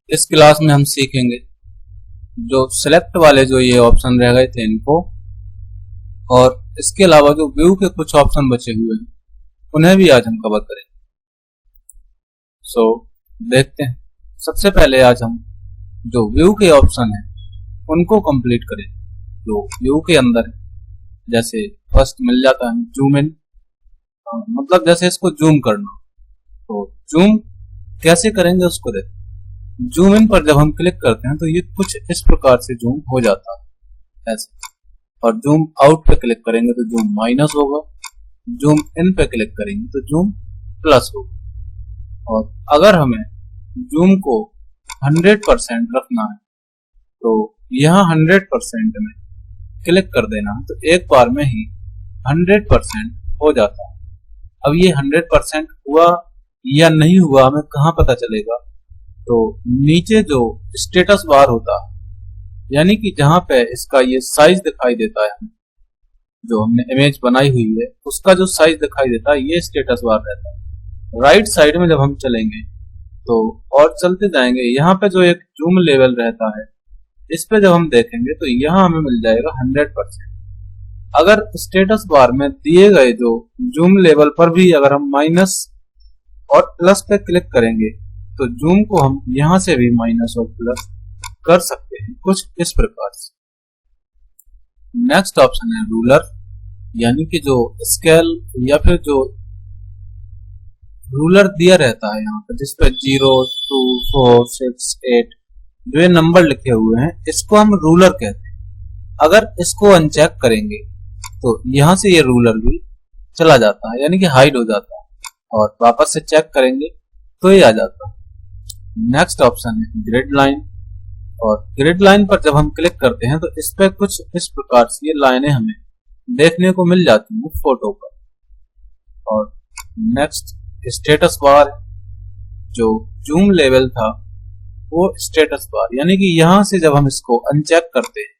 इस क्लास में हम सीखेंगे जो सिलेक्ट वाले जो ये ऑप्शन रह गए थे इनको, और इसके अलावा जो व्यू के कुछ ऑप्शन बचे हुए हैं उन्हें भी आज हम कवर करेंगे। देखते हैं। सबसे पहले आज हम जो व्यू के ऑप्शन है उनको कंप्लीट करें। जो व्यू के अंदर है, जैसे फर्स्ट मिल जाता है जूम इन, मतलब जैसे इसको जूम करना, तो जूम कैसे करेंगे उसको देखते हैं। जूम इन पर जब हम क्लिक करते हैं तो ये कुछ इस प्रकार से जूम हो जाता है ऐसे, और जूम आउट पे क्लिक करेंगे तो जूम माइनस होगा, जूम इन पे क्लिक करेंगे तो जूम प्लस होगा। और अगर हमें जूम को 100% रखना है तो यहाँ 100% में क्लिक कर देना है, तो एक बार में ही 100% हो जाता है। अब ये 100% हुआ या नहीं हुआ हमें कहाँ पता चलेगा? तो नीचे जो स्टेटस बार होता है, यानी कि जहां पे इसका ये साइज दिखाई देता है, जो हमने इमेज बनाई हुई है उसका जो साइज दिखाई देता है ये स्टेटस बार रहता है। राइट साइड में जब हम चलेंगे तो और चलते जाएंगे, यहाँ पे जो एक जूम लेवल रहता है इस पे जब हम देखेंगे तो यहाँ हमें मिल जाएगा 100%। अगर स्टेटस बार में दिए गए जो जूम लेवल पर भी अगर हम माइनस और प्लस पे क्लिक करेंगे तो जूम को हम यहां से भी माइनस और प्लस कर सकते हैं कुछ इस प्रकार से। नेक्स्ट ऑप्शन है रूलर, यानी कि जो स्केल या फिर जो रूलर दिया रहता है यहाँ पर जिसपे 0, 2, 4, 6, 8 जो ये नंबर लिखे हुए हैं इसको हम रूलर कहते हैं। अगर इसको अनचेक करेंगे तो यहां से ये रूलर भी चला जाता है, यानी कि हाइड हो जाता है, और वापस से चेक करेंगे तो ये आ जाता है। नेक्स्ट ऑप्शन है ग्रिड लाइन, और ग्रिड लाइन पर जब हम क्लिक करते हैं तो इस पे कुछ इस प्रकार से ये लाइनें हमें देखने को मिल जाती हैं फोटो पर। और नेक्स्ट स्टेटस बार, जो जूम लेवल था वो स्टेटस बार, यानी कि यहां से जब हम इसको अनचेक करते हैं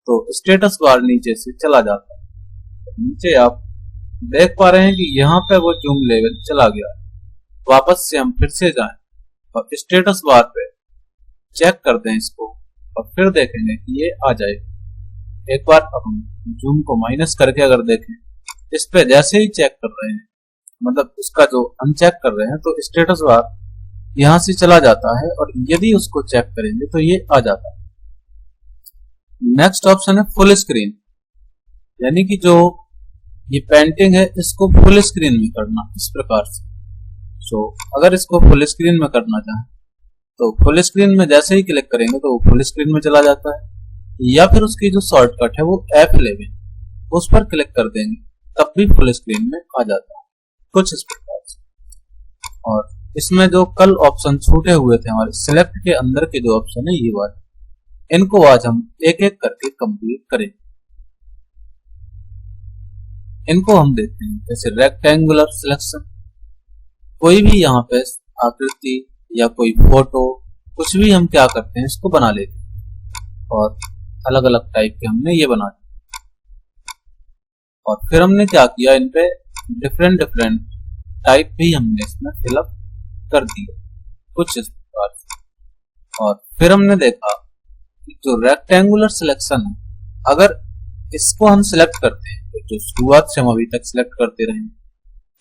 तो स्टेटस बार नीचे से चला जाता है। नीचे आप देख पा रहे हैं कि यहाँ पे वो जूम लेवल चला गया है। वापस से हम फिर से जाएं और स्टेटस बार पे चेक करते हैं इसको, और फिर देखेंगे कि ये आ जाएगा। एक बार हम जूम को माइनस करके अगर देखें, इस पे जैसे ही चेक कर रहे हैं, मतलब उसका जो अनचेक कर रहे हैं, तो स्टेटस बार यहां से चला जाता है, और यदि उसको चेक करेंगे तो ये आ जाता है। नेक्स्ट ऑप्शन है फुल स्क्रीन, यानी कि जो ये पेंटिंग है इसको फुल स्क्रीन में करना इस प्रकार से। अगर इसको फुल स्क्रीन में करना चाहें तो फुल स्क्रीन में जैसे ही क्लिक करेंगे तो वो फुल स्क्रीन में चला जाता है, या फिर उसकी जो शॉर्टकट है वो F11 उस पर क्लिक कर देंगे तब भी फुल स्क्रीन में आ जाता है कुछ इस प्रकार से। और इसमें जो कल ऑप्शन छूटे हुए थे हमारे सिलेक्ट के अंदर के जो ऑप्शन है ये वाले, इनको आज हम एक एक करके कंप्लीट करेंगे। इनको हम देखते हैं, जैसे रेक्टेंगुलर सिलेक्शन, कोई भी यहाँ पे आकृति या कोई फोटो कुछ भी हम क्या करते हैं इसको बना लेते हैं, और अलग अलग टाइप के हमने ये बना दिए। और फिर हमने क्या किया, इन पे डिफरेंट टाइप भी हमने इसमें फिलअप कर दिया कुछ इस प्रकार से। और फिर हमने देखा कि जो रेक्टेंगुलर सिलेक्शन है, अगर इसको हम सिलेक्ट करते हैं तो जो शुरुआत से हम अभी तक सिलेक्ट करते रहे,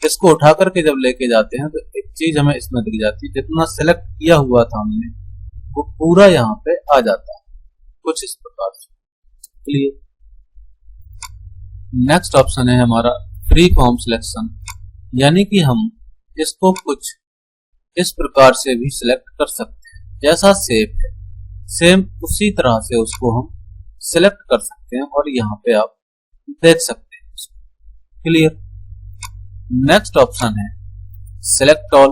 इसको उठा करके जब लेके जाते हैं तो एक चीज हमें इसमें दिख जाती है, जितना सिलेक्ट किया हुआ था हमने वो पूरा यहाँ पे आ जाता है कुछ इस प्रकार से। क्लियर। नेक्स्ट ऑप्शन है हमारा फ्री फॉर्म सिलेक्शन, यानी कि हम इसको कुछ इस प्रकार से भी सिलेक्ट कर सकते हैं, जैसा शेप है सेम उसी तरह से उसको हम सिलेक्ट कर सकते हैं, और यहाँ पे आप देख सकते हैं। क्लियर। नेक्स्ट ऑप्शन है सिलेक्ट ऑल,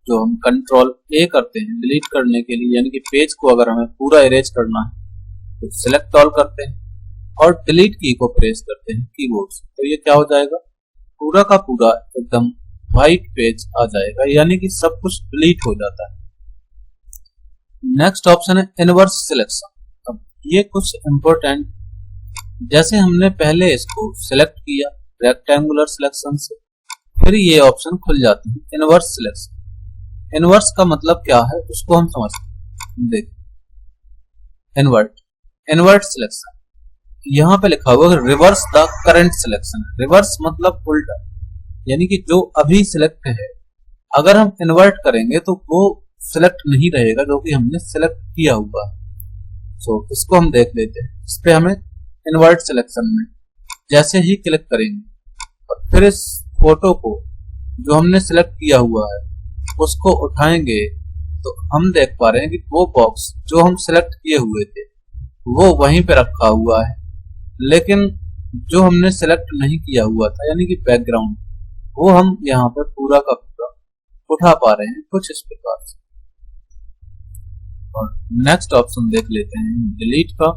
जो हम कंट्रोल A करते हैं डिलीट करने के लिए, यानी कि पेज को अगर हमें पूरा इरेज करना है तो सिलेक्ट ऑल करते हैं और डिलीट की को प्रेस करते हैं कीबोर्ड से, तो ये क्या हो जाएगा, पूरा का पूरा एकदम व्हाइट पेज आ जाएगा, यानी कि सब कुछ डिलीट हो जाता है। नेक्स्ट ऑप्शन है इनवर्स सिलेक्शन। अब ये कुछ इंपॉर्टेंट, जैसे हमने पहले इसको सिलेक्ट किया रेक्टेंगुलर सिलेक्शन से, फिर ये ऑप्शन खुल जाते हैं इनवर्स सिलेक्शन। इनवर्स का मतलब क्या है उसको हम समझते हैं। देखिए इनवर्ट सिलेक्शन, यहाँ पे लिखा हुआ है reverse the current selection. Reverse मतलब उल्टा, यानी कि जो अभी सिलेक्ट है अगर हम इन्वर्ट करेंगे तो वो सिलेक्ट नहीं रहेगा जो कि हमने सिलेक्ट किया हुआ है। सो इसको हम देख लेते हैं। इस पे हमें इन्वर्ट सिलेक्शन में जैसे ही क्लिक करेंगे और फिर इस फोटो को जो हमने सिलेक्ट किया हुआ है उसको उठाएंगे तो हम देख पा रहे हैं कि वो बॉक्स जो हम सिलेक्ट किए हुए थे वो वहीं पे रखा हुआ है, लेकिन जो हमने सिलेक्ट नहीं किया हुआ था यानी कि बैकग्राउंड, वो हम यहाँ पर पूरा का पूरा उठा पा रहे हैं कुछ इस प्रकार से। और नेक्स्ट ऑप्शन देख लेते हैं डिलीट का,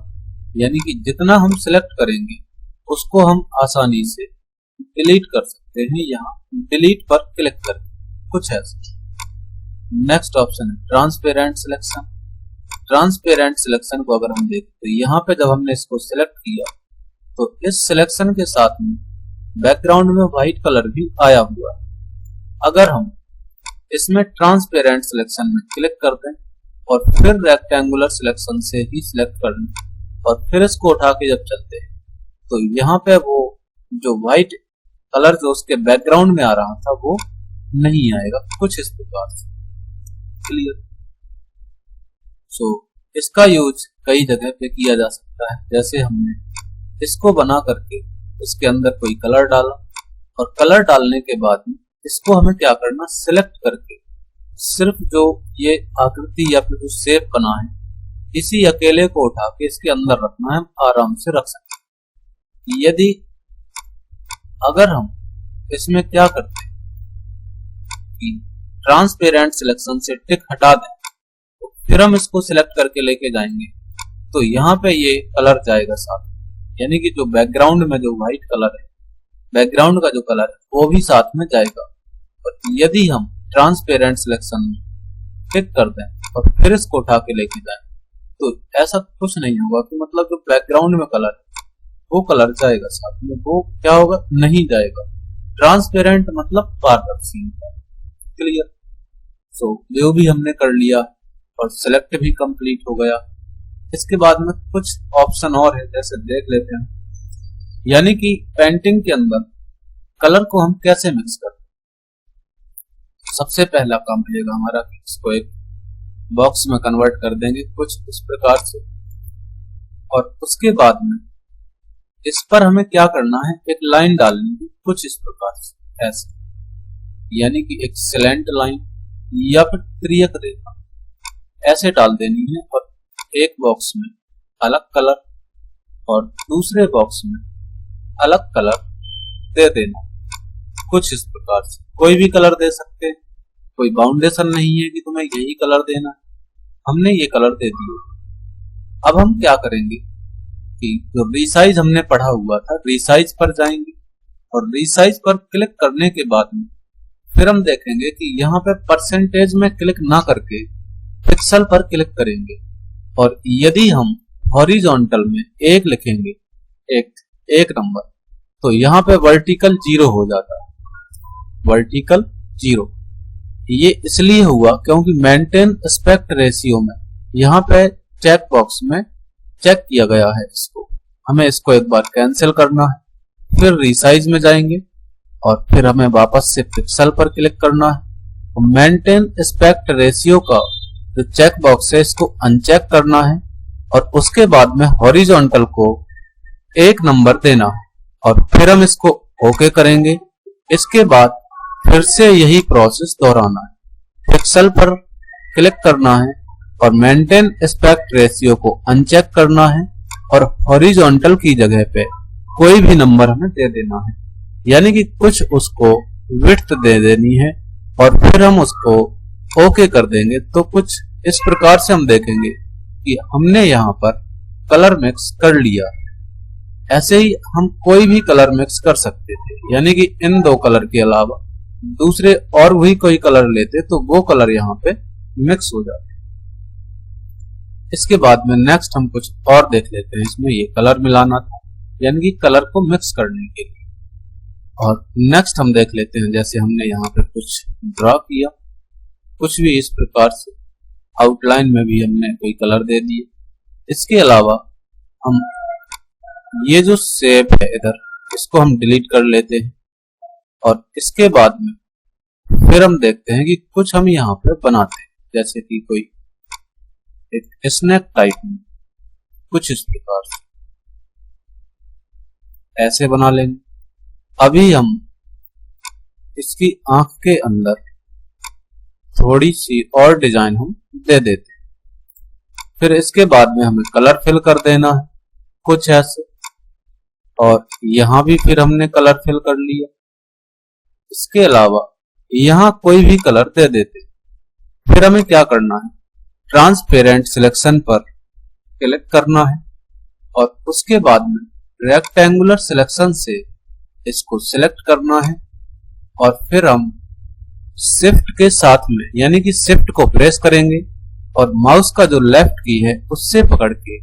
यानी कि जितना हम सिलेक्ट करेंगे उसको हम आसानी से डिलीट कर सकते हैं यहाँ डिलीट पर क्लिक करके, कुछ ऐसा। नेक्स्ट ऑप्शन है ट्रांसपेरेंट सिलेक्शन। ट्रांसपेरेंट सिलेक्शन को अगर हम देखें तो यहाँ पे जब हमने इसको सिलेक्ट किया तो इस सिलेक्शन के साथ में बैकग्राउंड में व्हाइट कलर भी आया हुआ है। अगर हम इसमें ट्रांसपेरेंट सिलेक्शन में क्लिक कर दें और फिर रेक्टेंगुलर सिलेक्शन से ही सिलेक्ट कर लें और फिर इसको उठा के जब चलते हैं तो यहाँ पे वो जो व्हाइट कलर जो उसके बैकग्राउंड में आ रहा था वो नहीं आएगा, कुछ इस प्रकार से। क्लियर। सो इसका यूज कई जगह पे किया जा सकता है, जैसे हमने इसको बना करके उसके अंदर कोई कलर डाला और कलर डालने के बाद में इसको हमें क्या करना, सिलेक्ट करके सिर्फ जो ये आकृति या फिर जो शेप बना है इसी अकेले को उठा के इसके अंदर रखना है, हम आराम से रख सकते हैं। यदि अगर हम इसमें क्या करते हैं कि ट्रांसपेरेंट सिलेक्शन से टिक हटा दें तो फिर हम इसको सिलेक्ट करके लेके जाएंगे तो यहाँ पे ये कलर जाएगा साथ, यानी कि जो बैकग्राउंड में जो व्हाइट कलर है, बैकग्राउंड का जो कलर है वो भी साथ में जाएगा। और यदि हम ट्रांसपेरेंट सिलेक्शन में क्लिक कर दें और फिर इसको उठा के लेके जाएं तो ऐसा कुछ नहीं होगा कि मतलब जो बैकग्राउंड में कलर है वो कलर जाएगा साथ में, वो क्या होगा, नहीं जाएगा। ट्रांसपेरेंट मतलब पारदर्शी। क्लियर। सो जो भी हमने कर लिया और सिलेक्ट भी कंप्लीट हो गया। इसके बाद में कुछ ऑप्शन और है, जैसे देख लेते हैं। यानी कि पेंटिंग के अंदर कलर को हम कैसे मिक्स करते हैं। सबसे पहला काम रहेगा हमारा कि इसको एक बॉक्स में कन्वर्ट कर देंगे कुछ इस प्रकार से, और उसके बाद में इस पर हमें क्या करना है, एक लाइन डालनी है कुछ इस प्रकार से, ऐसे, यानी कि एक स्लैंट लाइन या फिर तिर्यक रेखा ऐसे डाल देनी है। और एक बॉक्स में अलग कलर और दूसरे बॉक्स में अलग कलर दे देना कुछ इस प्रकार से। कोई भी कलर दे सकते हैं, कोई बाउंडेशन नहीं है कि तुम्हें यही कलर देना है, हमने ये कलर दे दिए। अब हम क्या करेंगे कि जो रीसाइज हमने पढ़ा हुआ था, रीसाइज पर जाएंगे और रीसाइज पर क्लिक करने के बाद में फिर हम देखेंगे कि यहाँ पे परसेंटेज में क्लिक ना करके पिक्सल पर क्लिक करेंगे। और यदि हम हॉरिजॉन्टल में एक लिखेंगे, एक नंबर, तो यहाँ पे वर्टिकल 0 हो जाता है, वर्टिकल 0। ये इसलिए हुआ क्योंकि मेंटेन एस्पेक्ट रेशियो में यहाँ पे चेक बॉक्स में चेक किया गया है इसको, हमें इसको एक बार कैंसिल करना है। फिर रीसाइज में जाएंगे और फिर हमें वापस से पिक्सल पर क्लिक करना है। मेंटेन एस्पेक्ट रेशियो का जो चेक बॉक्स है इसको अनचेक करना है और उसके बाद में हॉरिजॉन्टल को 1 नंबर देना है और फिर हम इसको ओके करेंगे। इसके बाद फिर से यही प्रोसेस दोहराना है, पिक्सल पर क्लिक करना है और मेंटेन एस्पेक्ट रेशियो को अनचेक करना है और हॉरिजॉन्टल की जगह पे कोई भी नंबर हमें दे देना है, यानी कि कुछ उसको विड्थ दे देनी है और फिर हम उसको ओके कर देंगे। तो कुछ इस प्रकार से हम देखेंगे कि हमने यहाँ पर कलर मिक्स कर लिया। ऐसे ही हम कोई भी कलर मिक्स कर सकते थे, यानी कि इन 2 कलर के अलावा दूसरे और भी कोई कलर लेते तो वो कलर यहाँ पे मिक्स हो जाते। इसके बाद में नेक्स्ट हम कुछ और देख लेते हैं। इसमें ये कलर मिलाना था, यानी कि कलर को मिक्स करने के लिए। और नेक्स्ट हम देख लेते हैं, जैसे हमने यहाँ पे कुछ ड्रॉ किया कुछ भी इस प्रकार से, आउटलाइन में भी हमने कोई कलर दे दिए। इसके अलावा हम ये जो शेप है इधर, इसको हम डिलीट कर लेते हैं और इसके बाद में फिर हम देखते हैं कि कुछ हम यहाँ पे बनाते हैं, जैसे कि कोई एक स्नैक टाइप में कुछ इस प्रकार से ऐसे बना लेंगे। अभी हम इसकी आंख के अंदर थोड़ी सी और डिजाइन हम दे देते हैं। फिर इसके बाद में हमें कलर फिल कर देना है कुछ ऐसे, और यहां भी फिर हमने कलर फिल कर लिया। इसके अलावा यहां कोई भी कलर दे देते। फिर हमें क्या करना है, ट्रांसपेरेंट सिलेक्शन पर क्लिक करना है और उसके बाद में रेक्टेंगुलर सिलेक्शन से इसको सिलेक्ट करना है और फिर हम शिफ्ट के साथ में यानी कि शिफ्ट को प्रेस करेंगे और माउस का जो लेफ्ट की है उससे पकड़ के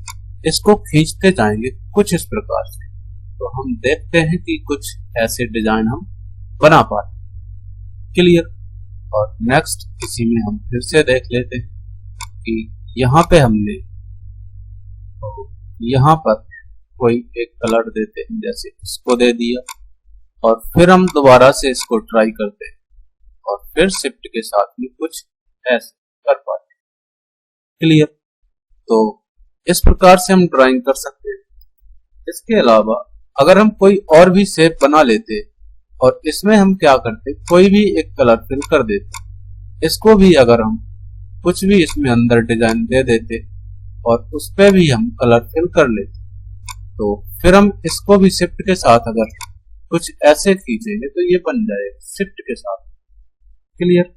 इसको खींचते जाएंगे कुछ इस प्रकार से। तो हम देखते हैं कि कुछ ऐसे डिजाइन हम बना पाते। क्लियर। और नेक्स्ट इसी में हम फिर से देख लेते हैं कि यहाँ पे हमने यहाँ पर कोई एक कलर देते हैं, जैसे इसको दे दिया और फिर हम दोबारा से इसको ट्राई करते हैं और फिर शिफ्ट के साथ में कुछ ऐसे कर पाते हैं। क्लियर। तो इस प्रकार से हम ड्राइंग कर सकते हैं। इसके अलावा अगर हम कोई और भी शेप बना लेते और इसमें हम क्या करते, कोई भी एक कलर फिल कर देते, इसको भी अगर हम कुछ भी इसमें अंदर डिजाइन दे देते और उस पे भी हम कलर फिल कर लेते, तो फिर हम इसको भी शिफ्ट के साथ अगर कुछ ऐसे खींचेंगे तो ये बन जाएगा शिफ्ट के साथ। क्लियर।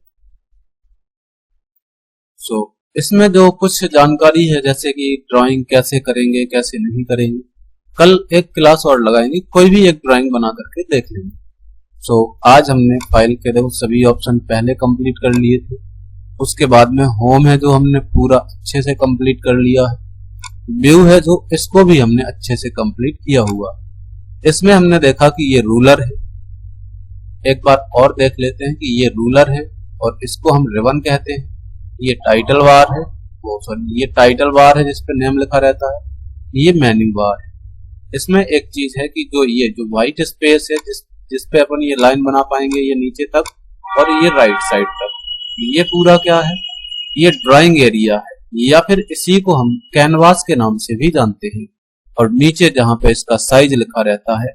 सो इसमें जो कुछ जानकारी है, जैसे कि ड्राइंग कैसे करेंगे कैसे नहीं करेंगे, कल एक क्लास और लगाएंगे, कोई भी एक ड्राइंग बना करके देख लेंगे। सो आज हमने फाइल के देखो सभी ऑप्शन पहले कंप्लीट कर लिए थे। उसके बाद में होम है जो हमने पूरा अच्छे से कंप्लीट कर लिया है। व्यू है जो इसको भी हमने अच्छे से कंप्लीट किया हुआ। इसमें हमने देखा कि ये रूलर है। एक बार और देख लेते हैं कि ये रूलर है और इसको हम रिबन कहते हैं। ये टाइटल बार है, ये टाइटल बार है जिसपे नेम लिखा रहता है। ये मेन्यू बार है। इसमें एक चीज है कि जो व्हाइट स्पेस है जिसपे अपन ये लाइन बना पाएंगे, ये नीचे तक और ये राइट साइड तक, ये पूरा क्या है, ये ड्राइंग एरिया है, या फिर इसी को हम कैनवास के नाम से भी जानते हैं। और नीचे जहां पे इसका साइज लिखा रहता है,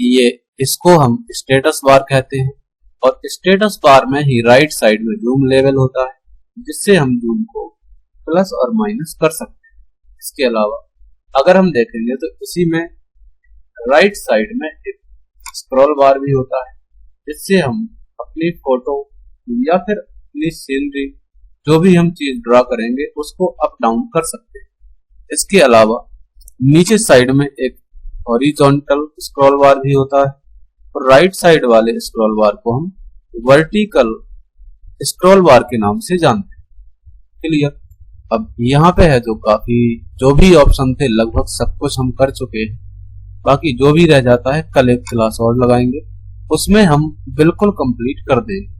ये इसको हम स्टेटस बार कहते हैं। और स्टेटस बार में ही राइट साइड में जूम लेवल होता है, जिससे हम जूम को प्लस और माइनस कर सकते हैं। इसके अलावा अगर हम देखेंगे तो इसी में राइट साइड में एक स्क्रॉल बार भी होता है, जिससे हम अपनी फोटो या फिर अपनी सीनरी जो भी हम चीज ड्रा करेंगे उसको अप डाउन कर सकते हैं। इसके अलावा नीचे साइड में एक हॉरिजॉन्टल स्क्रॉल बार भी होता है और राइट साइड वाले स्क्रॉल बार को हम वर्टिकल स्क्रॉल बार के नाम से जानते हैं। क्लियर। अब यहाँ पे है जो भी ऑप्शन थे लगभग सब कुछ हम कर चुके हैं। बाकी जो भी रह जाता है कल एक क्लास और लगाएंगे, उसमें हम बिल्कुल कंप्लीट कर देंगे।